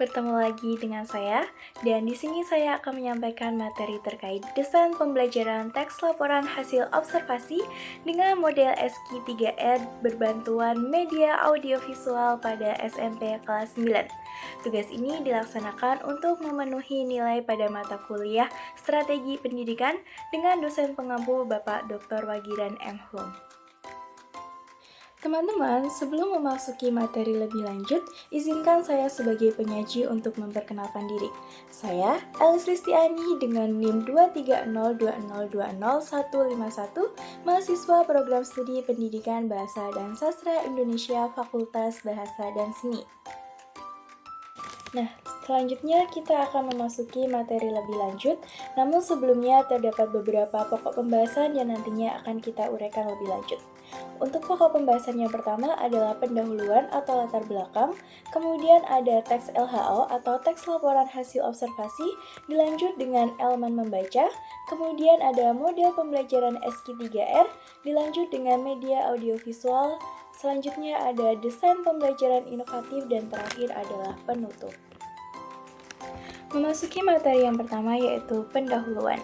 bertemu lagi dengan saya, dan di sini saya akan menyampaikan materi terkait desain pembelajaran teks laporan hasil observasi dengan model SQ3R berbantuan media audiovisual pada SMP kelas 9. Tugas ini dilaksanakan untuk memenuhi nilai pada mata kuliah Strategi Pendidikan dengan dosen pengampu Bapak Dr. Wagiran M. Hum. Teman-teman, sebelum memasuki materi lebih lanjut, izinkan saya sebagai penyaji untuk memperkenalkan diri. Saya, Elis Listiani dengan NIM 23020205151, mahasiswa program studi Pendidikan Bahasa dan Sastra Indonesia Fakultas Bahasa dan Seni. Nah, selanjutnya kita akan memasuki materi lebih lanjut, namun sebelumnya terdapat beberapa pokok pembahasan yang nantinya akan kita uraikan lebih lanjut. Untuk pokok pembahasan yang pertama adalah pendahuluan atau latar belakang, kemudian ada teks LHO atau teks laporan hasil observasi, dilanjut dengan elemen membaca, kemudian ada model pembelajaran SQ3R, dilanjut dengan media audiovisual, selanjutnya ada desain pembelajaran inovatif, dan terakhir adalah penutup. Memasuki materi yang pertama yaitu pendahuluan.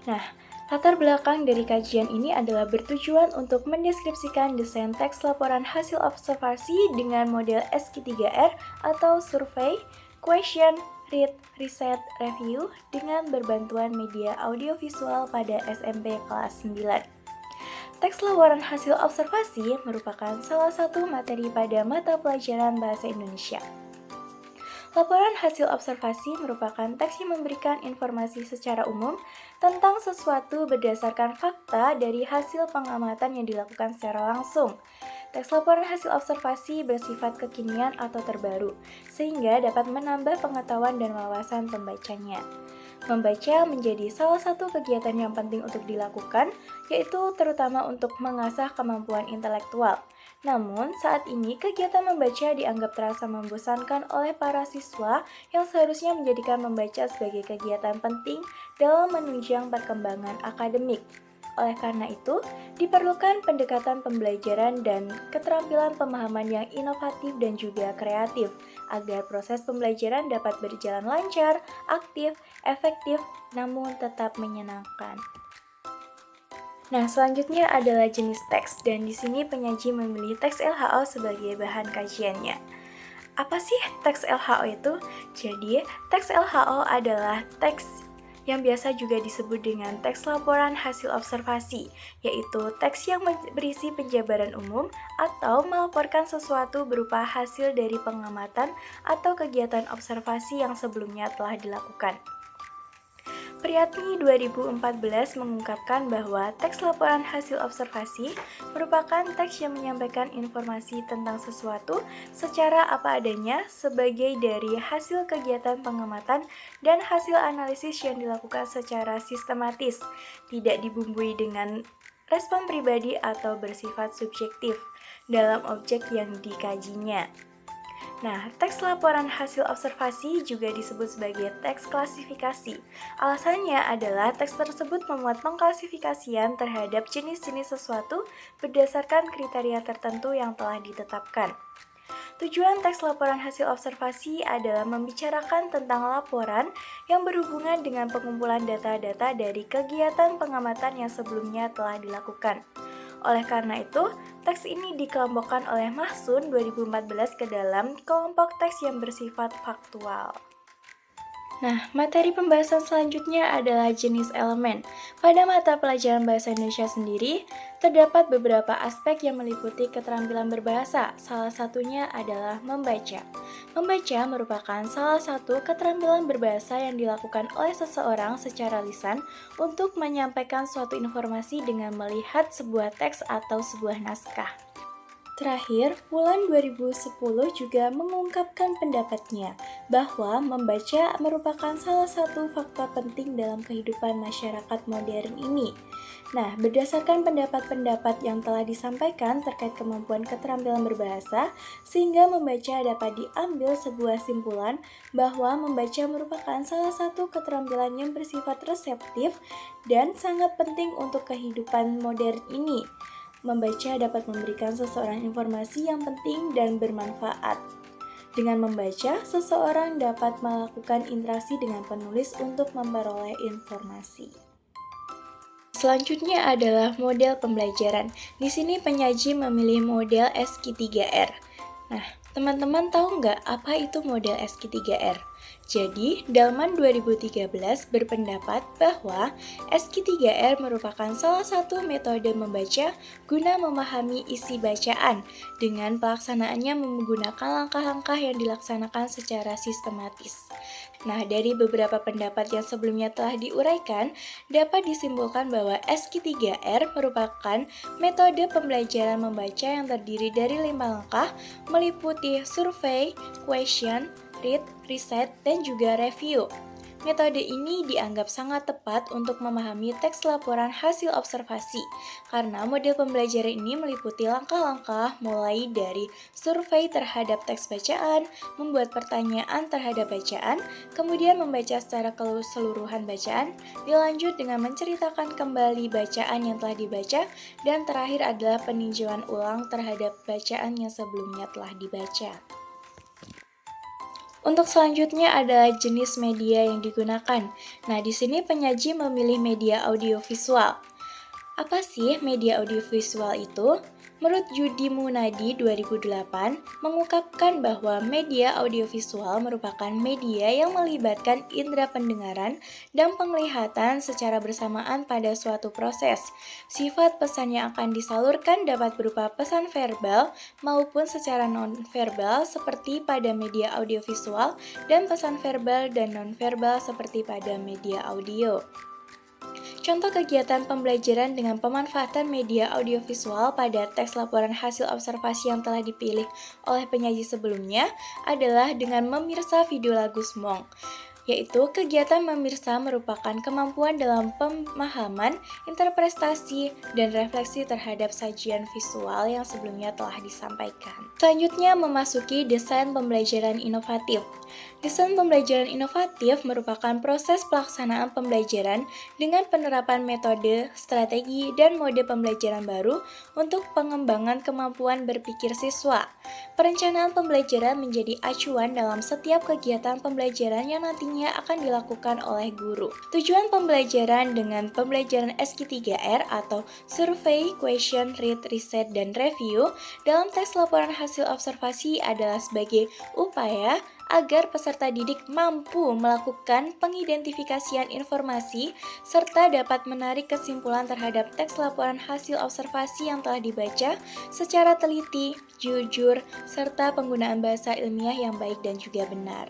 Nah, latar belakang dari kajian ini adalah bertujuan untuk mendeskripsikan desain teks laporan hasil observasi dengan model SQ3R atau Survey, Question, Read, Reset, Review dengan berbantuan media audiovisual pada SMP kelas 9. Teks laporan hasil observasi merupakan salah satu materi pada mata pelajaran Bahasa Indonesia. Laporan hasil observasi merupakan teks yang memberikan informasi secara umum tentang sesuatu berdasarkan fakta dari hasil pengamatan yang dilakukan secara langsung. Teks laporan hasil observasi bersifat kekinian atau terbaru, sehingga dapat menambah pengetahuan dan wawasan pembacanya. Membaca menjadi salah satu kegiatan yang penting untuk dilakukan, yaitu terutama untuk mengasah kemampuan intelektual. Namun, saat ini kegiatan membaca dianggap terasa membosankan oleh para siswa yang seharusnya menjadikan membaca sebagai kegiatan penting dalam menunjang perkembangan akademik. Oleh karena itu, diperlukan pendekatan pembelajaran dan keterampilan pemahaman yang inovatif dan juga kreatif, agar proses pembelajaran dapat berjalan lancar, aktif, efektif, namun tetap menyenangkan. Nah, selanjutnya adalah jenis teks, dan di sini penyaji memilih teks LHO sebagai bahan kajiannya. Apa sih teks LHO itu? Jadi, teks LHO adalah teks yang biasa juga disebut dengan teks laporan hasil observasi, yaitu teks yang berisi penjabaran umum atau melaporkan sesuatu berupa hasil dari pengamatan atau kegiatan observasi yang sebelumnya telah dilakukan. Priyatni 2014 mengungkapkan bahwa teks laporan hasil observasi merupakan teks yang menyampaikan informasi tentang sesuatu secara apa adanya sebagai dari hasil kegiatan pengamatan dan hasil analisis yang dilakukan secara sistematis, tidak dibumbui dengan respon pribadi atau bersifat subjektif dalam objek yang dikajinya. Nah, teks laporan hasil observasi juga disebut sebagai teks klasifikasi. Alasannya adalah teks tersebut memuat pengklasifikasian terhadap jenis-jenis sesuatu berdasarkan kriteria tertentu yang telah ditetapkan. Tujuan teks laporan hasil observasi adalah membicarakan tentang laporan yang berhubungan dengan pengumpulan data-data dari kegiatan pengamatan yang sebelumnya telah dilakukan. Oleh karena itu, teks ini dikelompokkan oleh Mahsun 2014 ke dalam kelompok teks yang bersifat faktual. Nah, materi pembahasan selanjutnya adalah jenis elemen. Pada mata pelajaran Bahasa Indonesia sendiri, terdapat beberapa aspek yang meliputi keterampilan berbahasa. Salah satunya adalah membaca. Membaca merupakan salah satu keterampilan berbahasa yang dilakukan oleh seseorang secara lisan untuk menyampaikan suatu informasi dengan melihat sebuah teks atau sebuah naskah. Terakhir, Wulan 2010 juga mengungkapkan pendapatnya bahwa membaca merupakan salah satu faktor penting dalam kehidupan masyarakat modern ini. Nah, berdasarkan pendapat-pendapat yang telah disampaikan terkait kemampuan keterampilan berbahasa, sehingga membaca dapat diambil sebuah simpulan bahwa membaca merupakan salah satu keterampilan yang bersifat reseptif dan sangat penting untuk kehidupan modern ini. Membaca dapat memberikan seseorang informasi yang penting dan bermanfaat. Dengan membaca, seseorang dapat melakukan interaksi dengan penulis untuk memperoleh informasi. Selanjutnya adalah model pembelajaran. Di sini penyaji memilih model SQ3R. Nah, teman-teman tahu nggak apa itu model SQ3R? Jadi, Dalman 2013 berpendapat bahwa SQ3R merupakan salah satu metode membaca guna memahami isi bacaan dengan pelaksanaannya menggunakan langkah-langkah yang dilaksanakan secara sistematis. Nah, dari beberapa pendapat yang sebelumnya telah diuraikan, dapat disimpulkan bahwa SQ3R merupakan metode pembelajaran membaca yang terdiri dari 5 langkah, meliputi survei, question, read, reset, dan juga review. Metode ini dianggap sangat tepat untuk memahami teks laporan hasil observasi, karena model pembelajaran ini meliputi langkah-langkah mulai dari survei terhadap teks bacaan, membuat pertanyaan terhadap bacaan, kemudian membaca secara keseluruhan bacaan, dilanjut dengan menceritakan kembali bacaan yang telah dibaca, dan terakhir adalah peninjauan ulang terhadap bacaan yang sebelumnya telah dibaca. Untuk selanjutnya adalah jenis media yang digunakan. Nah, di sini penyaji memilih media audiovisual. Apa sih media audiovisual itu? Menurut Yudi Munadi 2008 mengungkapkan bahwa media audiovisual merupakan media yang melibatkan indera pendengaran dan penglihatan secara bersamaan pada suatu proses. Sifat pesan yang akan disalurkan dapat berupa pesan verbal maupun secara non-verbal seperti pada media audiovisual dan pesan verbal dan non-verbal seperti pada media audio. Contoh kegiatan pembelajaran dengan pemanfaatan media audiovisual pada teks laporan hasil observasi yang telah dipilih oleh penyaji sebelumnya adalah dengan memirsa video lagu Smong, yaitu kegiatan memirsa merupakan kemampuan dalam pemahaman, interpretasi, dan refleksi terhadap sajian visual yang sebelumnya telah disampaikan. Selanjutnya memasuki desain pembelajaran inovatif. Desain pembelajaran inovatif merupakan proses pelaksanaan pembelajaran dengan penerapan metode, strategi, dan mode pembelajaran baru untuk pengembangan kemampuan berpikir siswa. Perencanaan pembelajaran menjadi acuan dalam setiap kegiatan pembelajaran yang nantinya akan dilakukan oleh guru. Tujuan pembelajaran dengan pembelajaran SQ3R atau Survey, Question, Read, Reset, dan Review dalam tes laporan hasil observasi adalah sebagai upaya agar peserta didik mampu melakukan pengidentifikasian informasi serta dapat menarik kesimpulan terhadap teks laporan hasil observasi yang telah dibaca secara teliti, jujur, serta penggunaan bahasa ilmiah yang baik dan juga benar.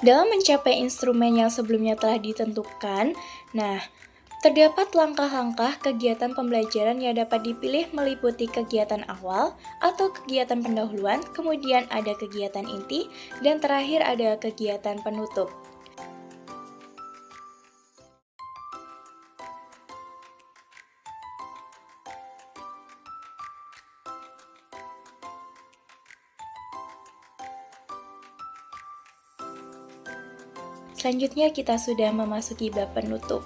Dalam mencapai instrumen yang sebelumnya telah ditentukan, terdapat langkah-langkah kegiatan pembelajaran yang dapat dipilih meliputi kegiatan awal atau kegiatan pendahuluan, kemudian ada kegiatan inti, dan terakhir ada kegiatan penutup. Selanjutnya kita sudah memasuki bab penutup.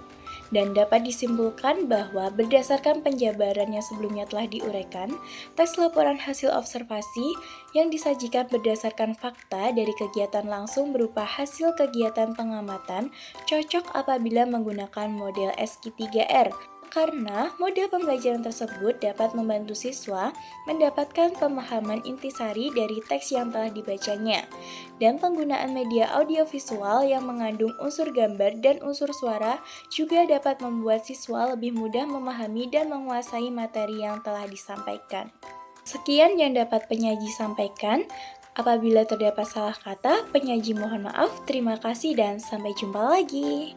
Dan dapat disimpulkan bahwa berdasarkan penjabaran yang sebelumnya telah diuraikan, teks laporan hasil observasi yang disajikan berdasarkan fakta dari kegiatan langsung berupa hasil kegiatan pengamatan cocok apabila menggunakan model SQ3R. Karena model pembelajaran tersebut dapat membantu siswa mendapatkan pemahaman intisari dari teks yang telah dibacanya. Dan penggunaan media audiovisual yang mengandung unsur gambar dan unsur suara juga dapat membuat siswa lebih mudah memahami dan menguasai materi yang telah disampaikan. Sekian yang dapat penyaji sampaikan. Apabila terdapat salah kata, penyaji mohon maaf. Terima kasih dan sampai jumpa lagi.